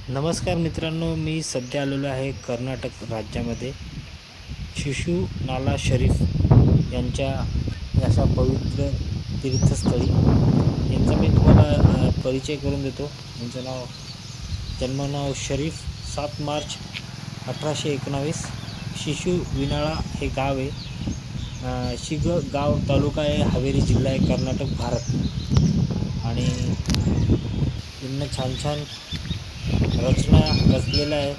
नमस्कार मित्रांनो, मी सध्या आलेलो आहे कर्नाटक राज्यामध्ये शिशुनाला शरीफ यांच्या अशा पवित्र तीर्थस्थळी यांचा मी तुम्हाला परिचय करून देतो. यांचं जन्मनाव शरीफ 7 मार्च 1819. शिशुविनाळा हे गाव आहे. शिगगाव तालुका आहे, हावेरी जिल्हा आहे, कर्नाटक, भारत. आणि यांना छान छान रचना रचलेला आहे.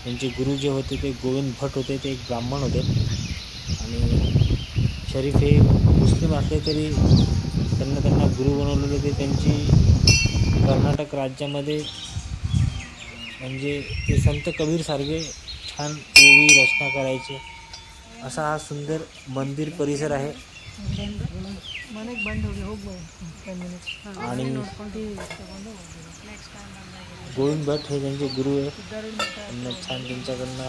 त्यांचे गुरु जे होते ते गोविंद भट होते, ते एक ब्राह्मण होते. आणि शरीफ हे मुस्लिम असले तरी त्यांना गुरु बनवलेले होते. त्यांची कर्नाटक राज्यामध्ये म्हणजे ते संत कबीरसारखे छान ओवी रचना करायचे. असा हा सुंदर मंदिर परिसर आहे. आणि गोविंद भट हे त्यांचे गुरु आहे. त्यांना छान त्यांच्याकडनं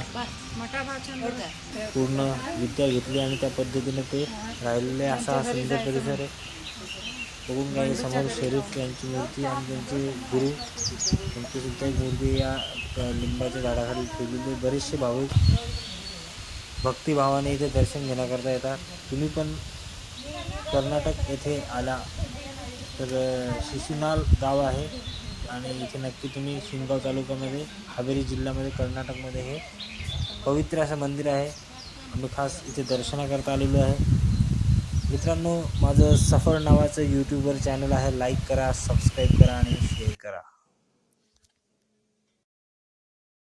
पूर्ण विद्या घेतली आणि त्या पद्धतीने ते राहिलेले. असा हा सुंदर परिसर आहे. बघून घ्या, समोर शरीफ यांची मूर्ती आणि त्यांचे गुरु त्यांची सुद्धा एक मूर्ती या लिंबाच्या झाडाखाली ठेवलेली. बरेचसे भाविक भक्तिभावाने इथे दर्शन घेण्याकरता येतात. तुम्ही पण कर्नाटक येथे आला तर शिशुनाल गाव आहे आणि इथे नक्की तुम्ही शिनगाव तालुक्यामध्ये, हावेरी जिल्ह्यामध्ये, कर्नाटकमध्ये हे पवित्र असं मंदिर आहे. आम्ही खास इथे दर्शनाकरता आलेलो आहे. मित्रांनो, माझं सफर नावाचं यूट्यूबवर चॅनल आहे. लाईक करा, सबस्क्राईब करा आणि शेअर करा.